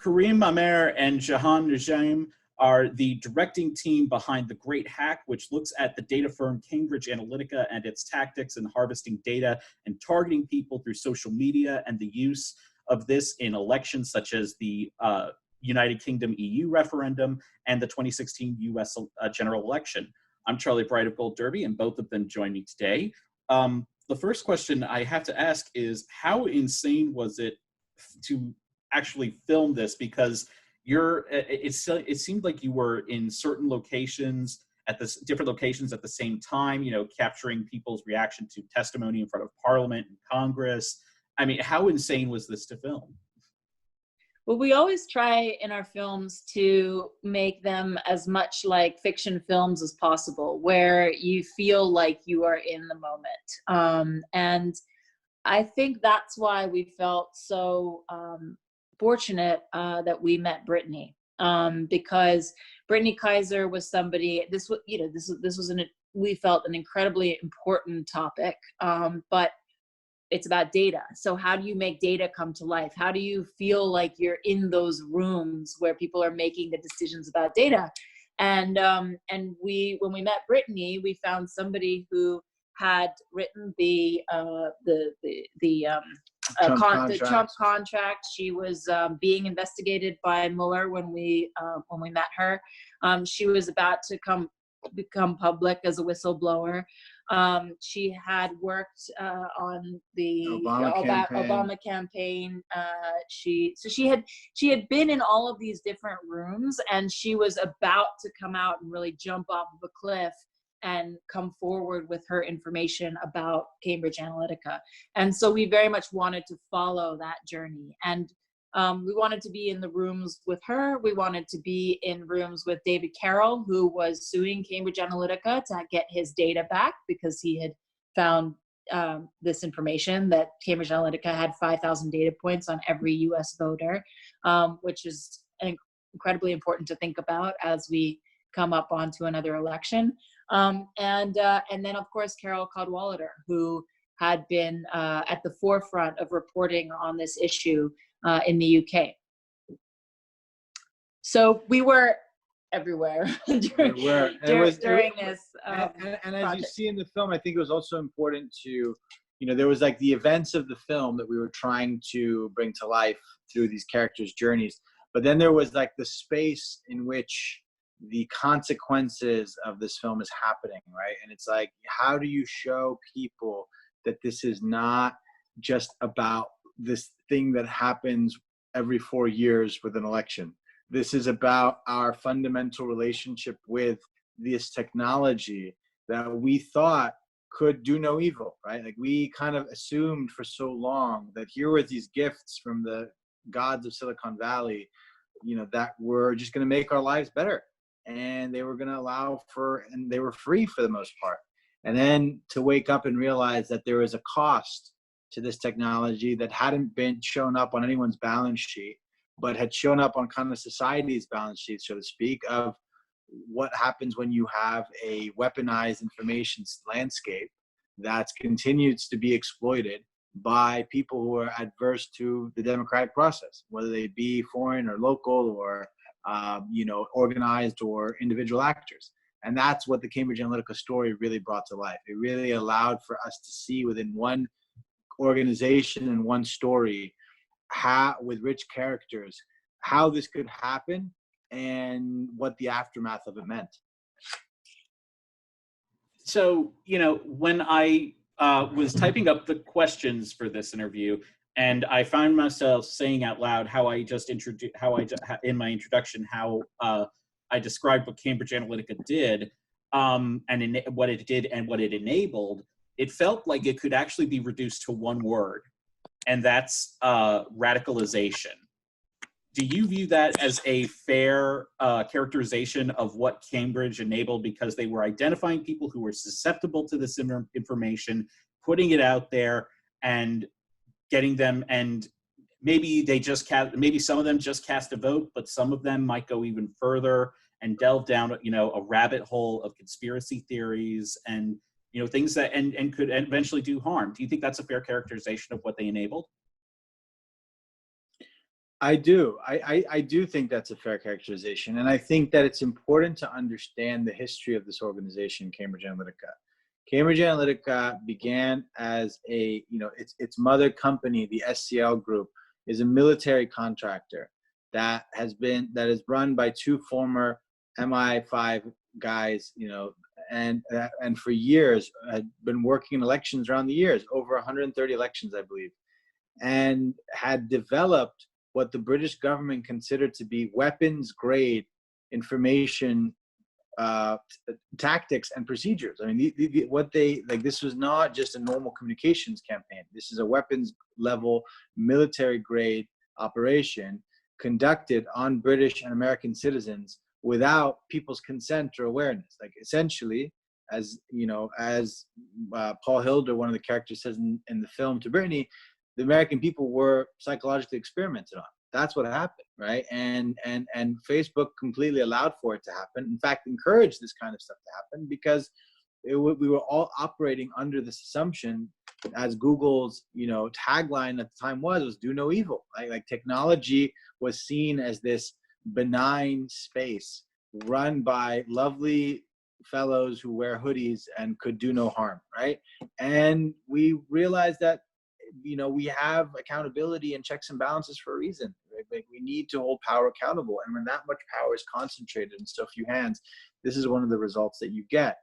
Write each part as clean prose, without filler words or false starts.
Karim Amer and Jehane Noujaim are the directing team behind The Great Hack, which looks at the data firm Cambridge Analytica and its tactics in harvesting data and targeting people through social media, and the use of this in elections such as the United Kingdom EU referendum and the 2016 US general election. I'm Charlie Bright of Gold Derby, and both of them join me today. The first question I have to ask is, how insane was it to actually film this? Because it seemed like you were in certain locations at different locations at the same time, you know, capturing people's reaction to testimony in front of Parliament and Congress. I mean, how insane was this to film? Well, we always try in our films to make them as much like fiction films as possible, where you feel like you are in the moment. And I think that's why we felt so fortunate that we met Brittany, because Brittany Kaiser was somebody. This was we felt an incredibly important topic, but it's about data. So how do you make data come to life? How do you feel like you're in those rooms where people are making the decisions about data? And when we met Brittany, we found somebody who had written the Trump contract. She was being investigated by Mueller when we met her. She was about to become public as a whistleblower. She had worked on the Obama campaign. She had been in all of these different rooms, and she was about to come out and really jump off of a cliff and come forward with her information about Cambridge Analytica. And so we very much wanted to follow that journey. And we wanted to be in the rooms with her. We wanted to be in rooms with David Carroll, who was suing Cambridge Analytica to get his data back because he had found this information that Cambridge Analytica had 5,000 data points on every US voter, which is incredibly important to think about as we come up onto another election. And then, of course, Carol Cadwalader, who had been at the forefront of reporting on this issue in the UK. So we were everywhere during this. And as you see in the film, I think it was also important to, you know, there was like the events of the film that we were trying to bring to life through these characters' journeys. But then there was like the space in which the consequences of this film is happening, right? And it's like, how do you show people that this is not just about this thing that happens every 4 years with an election? This is about our fundamental relationship with this technology that we thought could do no evil, right? Like, we kind of assumed for so long that here were these gifts from the gods of Silicon Valley, you know, that were just going to make our lives better. And they were going to and they were free for the most part. And then to wake up and realize that there is a cost to this technology that hadn't been shown up on anyone's balance sheet, but had shown up on kind of society's balance sheet, so to speak, of what happens when you have a weaponized information landscape that continues to be exploited by people who are adverse to the democratic process, whether they be foreign or local or organized or individual actors. And that's what the Cambridge Analytica story really brought to life. It really allowed for us to see within one organization and one story, how, with rich characters, how this could happen and what the aftermath of it meant. So, you know, when I was typing up the questions for this interview, and I found myself saying out loud how I in my introduction, how I described what Cambridge Analytica did, and what it did and what it enabled, it felt like it could actually be reduced to one word, and that's radicalization. Do you view that as a fair characterization of what Cambridge enabled, because they were identifying people who were susceptible to this information, putting it out there, and getting them, and maybe maybe some of them just cast a vote, but some of them might go even further and delve down, you know, a rabbit hole of conspiracy theories and, you know, things that and could eventually do harm. Do you think that's a fair characterization of what they enabled? I do. I do think that's a fair characterization. And I think that it's important to understand the history of this organization, Cambridge Analytica. Cambridge Analytica began as a, its mother company, the SCL Group, is a military contractor that is run by two former MI5 guys, and for years had been working in elections around the years, over 130 elections, I believe, and had developed what the British government considered to be weapons grade information tactics and procedures. I mean, this was not just a normal communications campaign. This is a weapons level military grade operation conducted on British and American citizens without people's consent or awareness. Like, essentially, as Paul Hilder, one of the characters, says in the film to Brittany, the American people were psychologically experimented on. That's what happened, right? And Facebook completely allowed for it to happen. In fact, encouraged this kind of stuff to happen because we were all operating under this assumption, as Google's tagline at the time was "Do no evil." Right? Like, technology was seen as this benign space run by lovely fellows who wear hoodies and could do no harm, right? And we realized that we have accountability and checks and balances for a reason. Right? Like, we need to hold power accountable. And when that much power is concentrated in so few hands, this is one of the results that you get.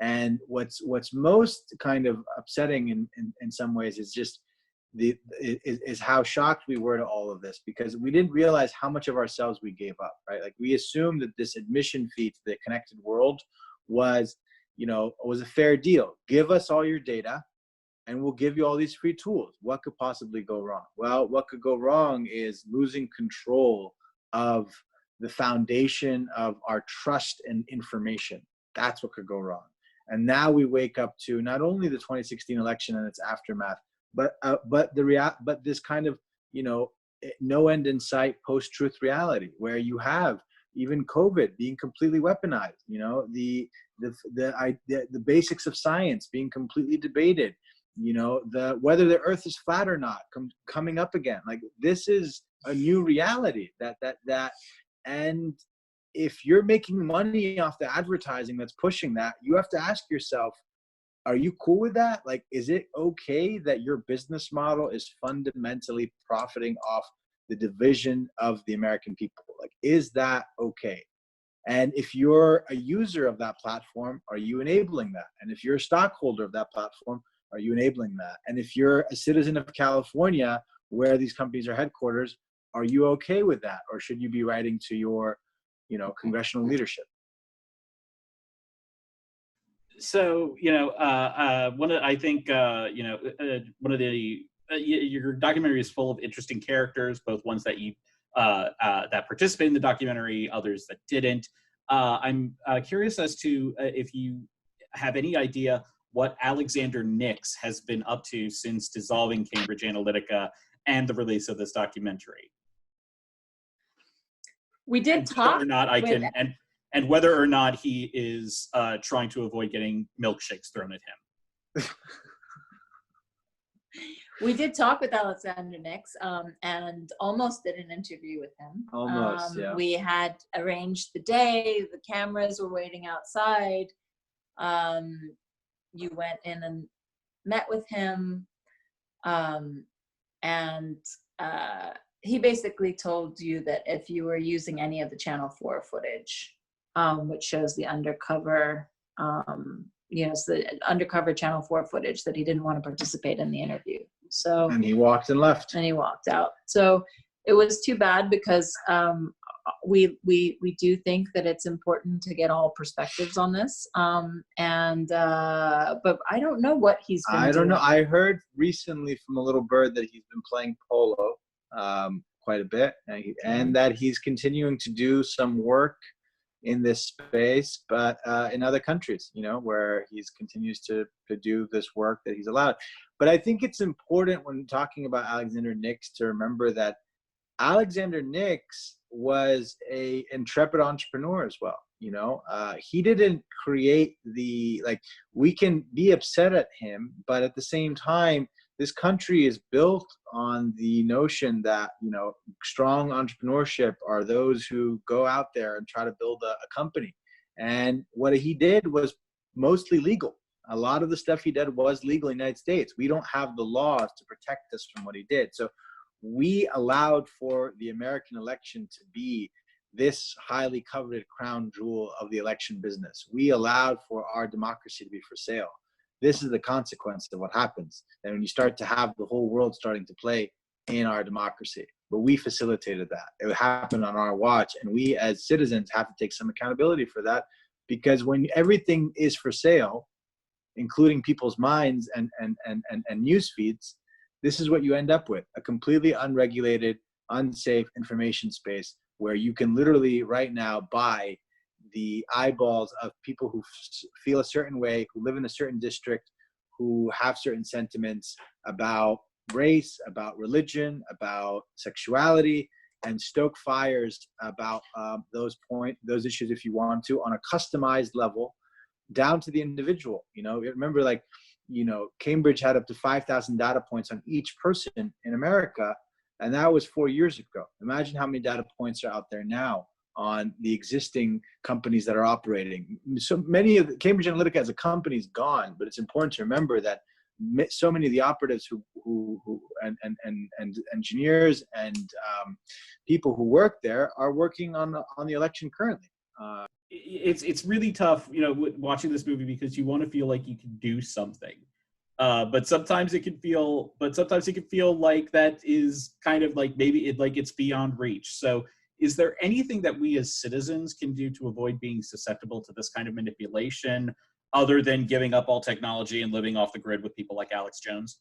And what's most kind of upsetting in some ways is just is how shocked we were to all of this, because we didn't realize how much of ourselves we gave up, right? Like, we assumed that this admission fee to the connected world was a fair deal. Give us all your data, and we'll give you all these free tools. What could possibly go wrong? Well, what could go wrong is losing control of the foundation of our trust and information. That's what could go wrong. And now we wake up to not only the 2016 election and its aftermath, but this kind of no end in sight post-truth reality, where you have even COVID being completely weaponized. The basics of science being completely debated. Whether the earth is flat or not coming up again. Like, this is a new reality that and if you're making money off the advertising that's pushing that, you have to ask yourself, are you cool with that? Like, is it okay that your business model is fundamentally profiting off the division of the American people? Like, is that okay? And if you're a user of that platform, are you enabling that? And if you're a stockholder of that platform, are you enabling that? And if you're a citizen of California, where these companies are headquarters, are you okay with that? Or should you be writing to your, congressional leadership? So, I think one of your documentary is full of interesting characters, both ones that you that participate in the documentary, others that didn't. I'm curious as to if you have any idea what Alexander Nix has been up to since dissolving Cambridge Analytica and the release of this documentary. We did talk. Whether or not and whether or not he is trying to avoid getting milkshakes thrown at him. We did talk with Alexander Nix and almost did an interview with him. Almost, yeah. We had arranged the day. The cameras were waiting outside. You went in and met with him. And he basically told you that if you were using any of the Channel 4 footage, which shows the undercover, the undercover Channel 4 footage, that he didn't want to participate in the interview. So, and he walked and left. And he walked out. So it was too bad, because we do think that it's important to get all perspectives on this. But I don't know what he's been doing. I don't know. I heard recently from a little bird that he's been playing polo quite a bit, and that he's continuing to do some work in this space, but in other countries, where he continues to do this work that he's allowed. But I think it's important when talking about Alexander Nix to remember that Alexander Nix was an intrepid entrepreneur as well. He didn't create we can be upset at him, but at the same time, this country is built on the notion that, strong entrepreneurship are those who go out there and try to build a company. And what he did was mostly legal. A lot of the stuff he did was legal in the United States. We don't have the laws to protect us from what he did. So we allowed for the American election to be this highly coveted crown jewel of the election business. We allowed for our democracy to be for sale. This is the consequence of what happens. And when you start to have the whole world starting to play in our democracy, but we facilitated that. It happened on our watch, and we as citizens have to take some accountability for that, because when everything is for sale, including people's minds and news feeds, this is what you end up with: a completely unregulated, unsafe information space where you can literally right now buy the eyeballs of people who feel a certain way, who live in a certain district, who have certain sentiments about race, about religion, about sexuality, and stoke fires about those issues, if you want to, on a customized level, down to the individual. Remember, Cambridge had up to 5,000 data points on each person in America, and that was 4 years ago. Imagine how many data points are out there now on the existing companies that are operating. So many of Cambridge Analytica as a company is gone, but it's important to remember that so many of the operatives and engineers and people who work there are working on the election currently. It's really tough, watching this movie, because you want to feel like you can do something, but sometimes it can feel like that is kind of like maybe it's beyond reach. So, is there anything that we as citizens can do to avoid being susceptible to this kind of manipulation, other than giving up all technology and living off the grid with people like Alex Jones?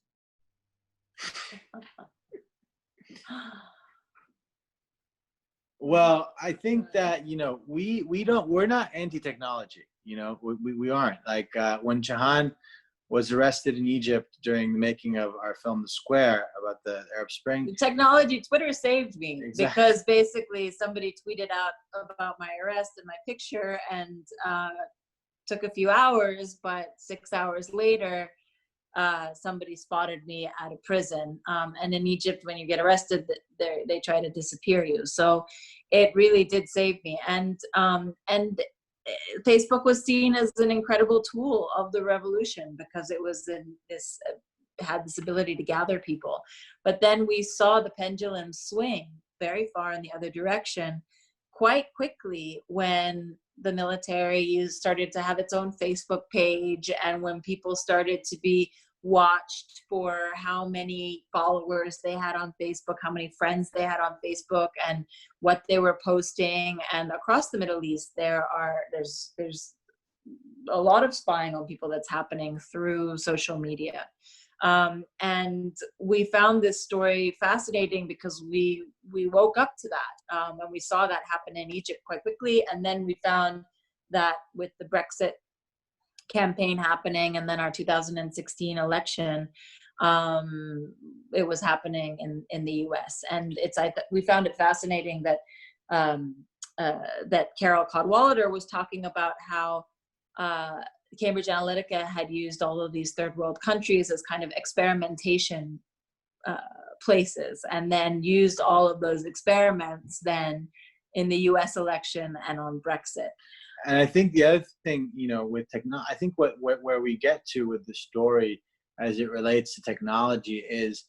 Well, I think that, we're not anti-technology, we aren't. Like when Jehane was arrested in Egypt during the making of our film, The Square, about the Arab Spring. The technology, Twitter saved me. Exactly. Because basically somebody tweeted out about my arrest and my picture, and took a few hours, but 6 hours later, somebody spotted me at a prison. And in Egypt, when you get arrested, they try to disappear you. So it really did save me. And Facebook was seen as an incredible tool of the revolution, because it was had this ability to gather people. But then we saw the pendulum swing very far in the other direction quite quickly when the military started to have its own Facebook page, and when people started to be watched for how many followers they had on Facebook, how many friends they had on Facebook, and what they were posting. And across the Middle East, there's a lot of spying on people that's happening through social media. And we found this story fascinating because we woke up to that, and we saw that happen in Egypt quite quickly. And then we found that with the Brexit campaign happening, and then our 2016 election, it was happening in the US. And we found it fascinating that that Carol Cadwalader was talking about how Cambridge Analytica had used all of these third world countries as kind of experimentation places, and then used all of those experiments then in the US election and on Brexit. And I think the other thing, with technology, I think where we get to with the story as it relates to technology is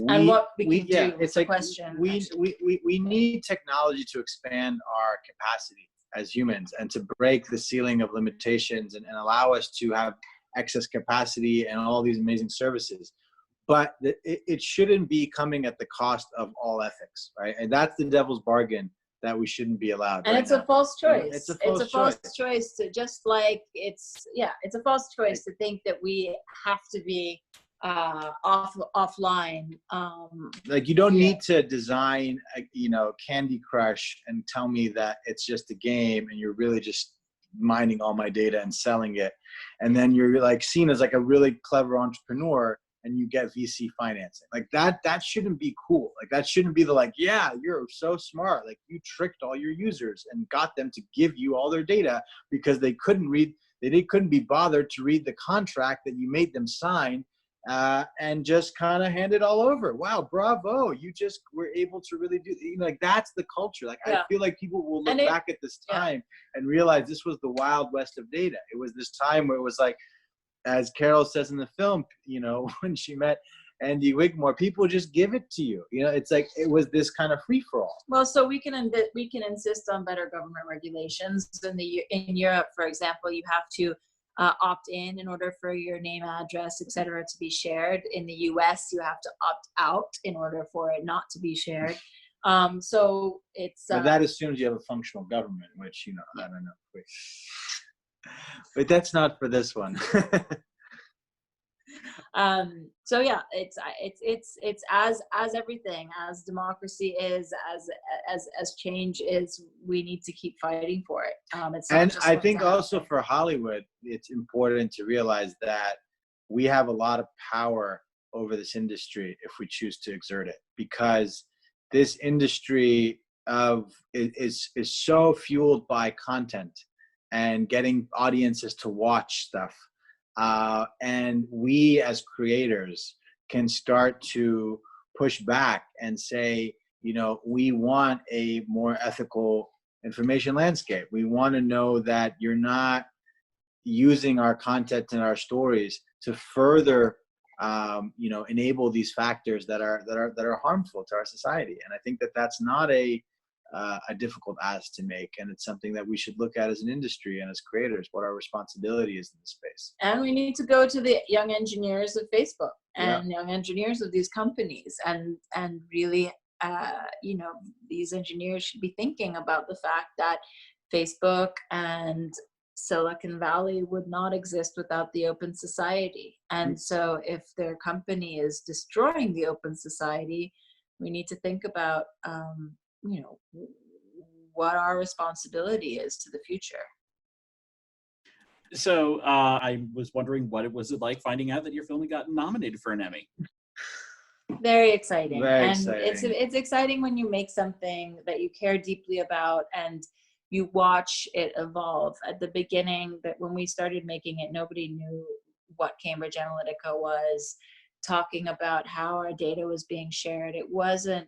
and what we can do. It's like question. We need technology to expand our capacity as humans, and to break the ceiling of limitations, and allow us to have excess capacity and all these amazing services. But it shouldn't be coming at the cost of all ethics, right? And that's the devil's bargain that we shouldn't be allowed. And it's a false choice. It's a false choice to, just like it's a false choice to think that we have to be offline. Like you don't need to design, Candy Crush and tell me that it's just a game and you're really just mining all my data and selling it. And then you're like seen as like a really clever entrepreneur and you get VC financing. Like that shouldn't be cool. Like that shouldn't be yeah, you're so smart. Like you tricked all your users and got them to give you all their data because they couldn't be bothered to read the contract that you made them sign and just kind of hand it all over. Wow, bravo! You just were able to really do. Like that's the culture. Like I feel like people will look back at this time and realize this was the wild west of data. It was this time where it was like, as Carol says in the film, when she met Andy Wigmore, people just give it to you. It's like it was this kind of free for all. Well, so we can insist on better government regulations. In Europe, for example, you have to opt in order for your name, address, etc. to be shared. In the US, you have to opt out in order for it not to be shared. So it's. But that assumes you have a functional government, which I don't know. But that's not for this one. So yeah, it's as everything, as democracy is, as change is, we need to keep fighting for it. And I think also for Hollywood, it's important to realize that we have a lot of power over this industry if we choose to exert it, because this industry is so fueled by content and getting audiences to watch stuff. And we as creators can start to push back and say, we want a more ethical information landscape. We want to know that you're not using our content and our stories to further, enable these factors that are harmful to our society. And I think that that's not a difficult ask to make, and it's something that we should look at as an industry and as creators, what our responsibility is in this space. And we need to go to the young engineers of Facebook and young engineers of these companies, and really, these engineers should be thinking about the fact that Facebook and Silicon Valley would not exist without the open society. And so if their company is destroying the open society, we need to think about what our responsibility is to the future. So I was wondering, what was it like finding out that your film got nominated for an Emmy? Very exciting. Very and exciting. It's exciting when you make something that you care deeply about and you watch it evolve. At the beginning, that when we started making it, nobody knew what Cambridge Analytica was, talking about how our data was being shared. It wasn't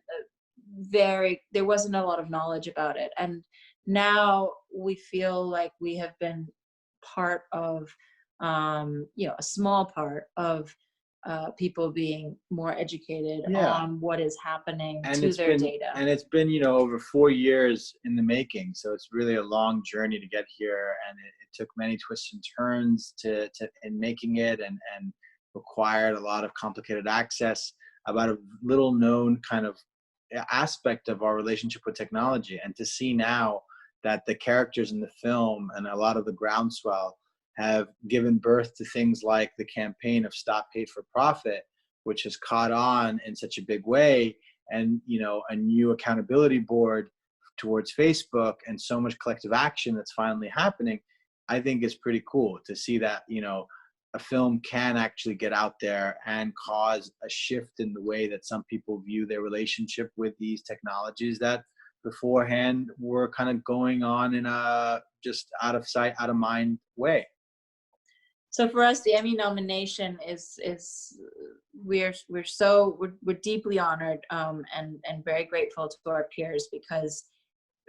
there wasn't a lot of knowledge about it. And now we feel like we have been part of, a small part of people being more educated on what is happening to their data. And it's been, over 4 years in the making. So it's really a long journey to get here. And it took many twists and turns in making it, and required a lot of complicated access about a little known kind of aspect of our relationship with technology. And to see now that the characters in the film and a lot of the groundswell have given birth to things like the campaign of Stop Hate for Profit, which has caught on in such a big way, and a new accountability board towards Facebook, and so much collective action that's finally happening. I think it's pretty cool to see that a film can actually get out there and cause a shift in the way that some people view their relationship with these technologies that beforehand were kind of going on in a just out of sight, out of mind way. So for us, the Emmy nomination is we're deeply honored and very grateful to our peers, because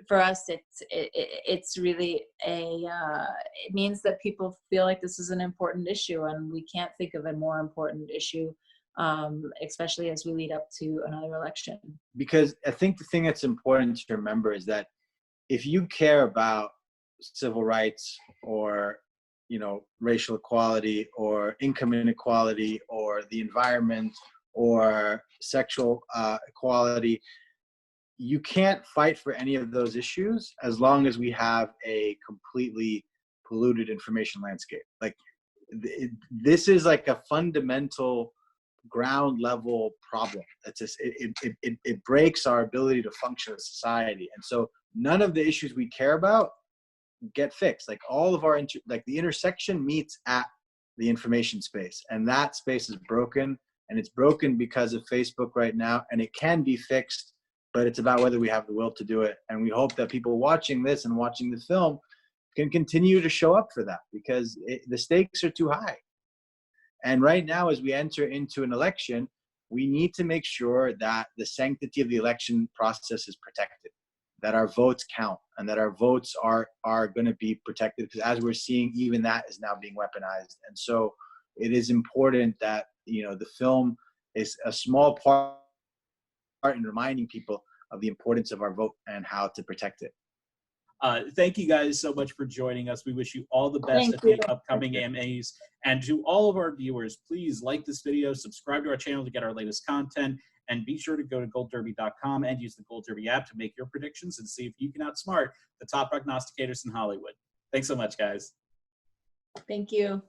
for us it's really it means that people feel like this is an important issue, and we can't think of a more important issue, especially as we lead up to another election. Because I think the thing that's important to remember is that if you care about civil rights, or racial equality, or income inequality, or the environment, or sexual equality, you can't fight for any of those issues as long as we have a completely polluted information landscape. Like this is like a fundamental ground level problem. It's just, it breaks our ability to function as society. And so none of the issues we care about get fixed. Like all of our the intersection meets at the information space, and that space is broken, and it's broken because of Facebook right now, and it can be fixed, but it's about whether we have the will to do it. And we hope that people watching this and watching the film can continue to show up for that, because the stakes are too high. And right now, as we enter into an election, we need to make sure that the sanctity of the election process is protected, that our votes count, and that our votes are going to be protected, because as we're seeing, even that is now being weaponized. And so it is important that, you know, the film is a small part in reminding people of the importance of our vote and how to protect it. Thank you guys so much for joining us. We wish you all the best at the upcoming Emmys. And to all of our viewers, please like this video, subscribe to our channel to get our latest content, and be sure to go to goldderby.com and use the Gold Derby app to make your predictions and see if you can outsmart the top prognosticators in Hollywood. Thanks so much, guys. Thank you.